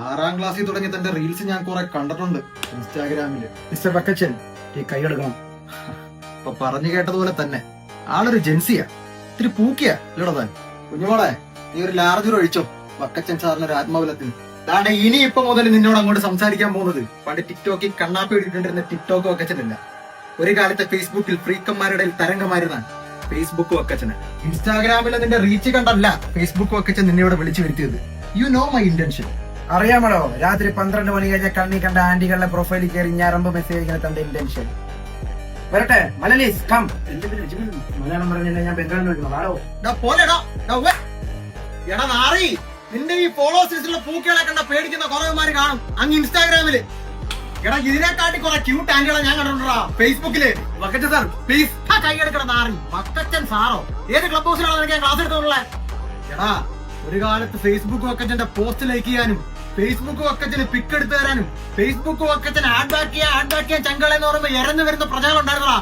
6ാം ക്ലാസ്സിൽ തുടങ്ങി തന്റെ റീൽസ് ഞാൻ കുറെ കണ്ടിട്ടുണ്ട് ഇൻസ്റ്റാഗ്രാമില്. മിസ്റ്റർ ബക്കച്ചൻ ഈ കൈയെടുക്കണം. ഇപ്പൊ പറഞ്ഞു കേട്ടതുപോലെ തന്നെ ആളൊരു ജെൻസിയാ, ഇത്തിരി പൂക്കിയാ ഇല്ലടോ താൻ. കുഞ്ഞുമോളെ, നീ ഒരു ലാർജർ ഒഴിച്ചോ വക്കച്ചൻ സാറിന് ഒരു ആത്മബലത്തിന്. അതാണ് ഇനി ഇപ്പൊ മുതൽ നിന്നോട് അങ്ങോട്ട് സംസാരിക്കാൻ പോകുന്നത്. പണ്ട് ടിക്ടോക്കിൽ കണ്ണാപ്പി ഇട്ടിട്ടുണ്ടിരുന്ന ടിക്ടോക്ക് വക്കച്ചനല്ല, ഒരു കാലത്തെ ഫേസ്ബുക്കിൽ ഫ്രീക്കന്മാരുടെ തരംഗമായിരുന്നാണ് ഫേസ്ബുക്ക് വക്കച്ചന്. ഇൻസ്റ്റാഗ്രാമിൽ നിന്റെ റീച്ച് കണ്ടല്ല ഫേസ്ബുക്ക് വക്കച്ചൻ നിന്നെ ഇവിടെ വിളിച്ചു വരുത്തിയത്. You know my intention. അറിയാമല്ലോ, രാത്രി 12 മണി കഴിഞ്ഞ കണ്ണി കണ്ട ആന്റികളുടെ പ്രൊഫൈലിൽ കയറി ഞരമ്പ് മെസ്സേജ് അയക്കുന്ന തന്റെ ഇന്റൻഷൻ. വരട്ടെ മലയാളീസ് കം. മലയാളം പറഞ്ഞില്ല, ഞാൻ ബംഗാളിൽ വിളിക്കണം. ആളോ എടാ നാറി, നിന്റെ ഈ ഫോളോവേഴ്സിലുള്ള പൂക്കളെ കണ്ട പേടിക്കുന്ന കുറവന്മാര് കാണും അങ്ങ് ഇൻസ്റ്റാഗ്രാമില്. എടാ ഇതിനെക്കാട്ടി കുറെ ക്യൂട്ട് ആന്റികളെ ഞാൻ കണ്ടിട്ടുണ്ടാ ഫേസ്ബുക്കില്. വക്കച്ചൻ സാർ പ്ലീസ് കൈ എടുക്കണ നാറി. വക്കച്ചൻ സാറോ? ഏത് ക്ലബ് ഹൗസിലാണ് എനിക്ക് ക്ലാസ് എടുത്തോളെ? എടാ ഒരു കാലത്ത് ഫേസ്ബുക്ക് വക്കച്ചന്റെ പോസ്റ്റ് ലൈക്ക് ചെയ്യാനും ഫേസ്ബുക്ക് വക്കച്ചന് പിക്ക് എടുത്തു തരാനും ഫേസ്ബുക്ക് വക്കച്ചൻ ആഡ് ബാക്ക് ചെയ്യാൻ ചങ്കളെന്ന് പറയുമ്പോ ഇറന്നു വരുന്ന പ്രജകളുണ്ടായിരുന്നടാ,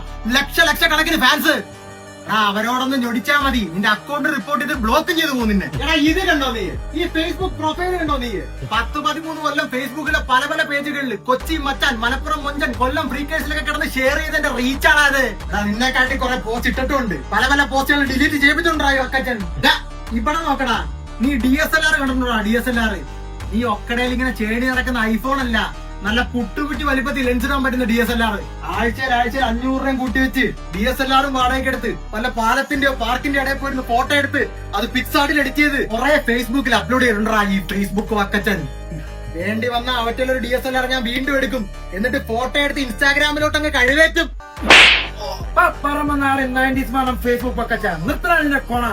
ലക്ഷക്കണക്കിന് ഫാൻസ്. അവരോടൊന്ന് ഞൊടിച്ചാ മതി, നിന്റെ അക്കൗണ്ട് റിപ്പോർട്ട് ചെയ്ത് ബ്ലോക്ക് ചെയ്ത് പോകും നിന്നെ. എടാ ഇത് കണ്ടോ നീ, ഈ ഫേസ്ബുക്ക് പ്രൊഫൈൽ കണ്ടോ നീ? 10-13 കൊല്ലം ഫേസ്ബുക്കിലെ പല പേജുകളിൽ കൊച്ചി മച്ചാൻ, മലപ്പുറം മൊഞ്ചൻ, കൊല്ലം ഫ്രീക്കേഴ്സിലൊക്കെ കിടന്ന് ഷെയർ ചെയ്തതിന്റെ റീച്ചാണ് അത്. നിന്നെക്കാട്ടി കുറെ പോസ്റ്റ് ഇട്ടിട്ടുണ്ട്, പല പോസ്റ്റുകൾ ഡിലീറ്റ് ചെയ്യിപ്പിച്ചിട്ടുണ്ടായി അക്കച്ചൻ. ഇവിടെ നോക്കടാ, നീ DSLR കണ്ടിട്ടുണ്ടോ? DSLR നീ ഒക്കടയിൽ ഇങ്ങനെ ചേടി നടക്കുന്ന ഐഫോൺ അല്ല, നല്ല പുട്ടുകുറ്റി വലിപ്പത്തിൽ ലെൻസ് ഇടാൻ പറ്റുന്ന DSLR. ആഴ്ചയിൽ 500 രൂപയും കൂട്ടി വെച്ച് DSLR-ഉം വാടകയ്ക്ക് എടുത്ത് വല്ല പാലത്തിന്റെയോ പാർക്കിന്റെ ഇടയിൽ പോയിരുന്ന് ഫോട്ടോ എടുത്ത് അത് പിക്സാർട്ടിൽ എഡിറ്റ് ചെയ്ത് കുറെ ഫേസ്ബുക്കിൽ അപ്ലോഡ് ചെയ്തിട്ടുണ്ടാ ഈ ഫേസ്ബുക്ക് വക്കച്ചൻ. വേണ്ടി വന്ന അവറ്റൊരു DSLR ഞാൻ വീണ്ടും എടുക്കും, എന്നിട്ട് ഫോട്ടോ എടുത്ത് ഇൻസ്റ്റാഗ്രാമിലോട്ട് അങ്ങ് കഴിവേറ്റും. പറമ്പനാട് 90s ഫേസ്ബുക്ക് ബക്കച്ച നിർത്തണ കോണ.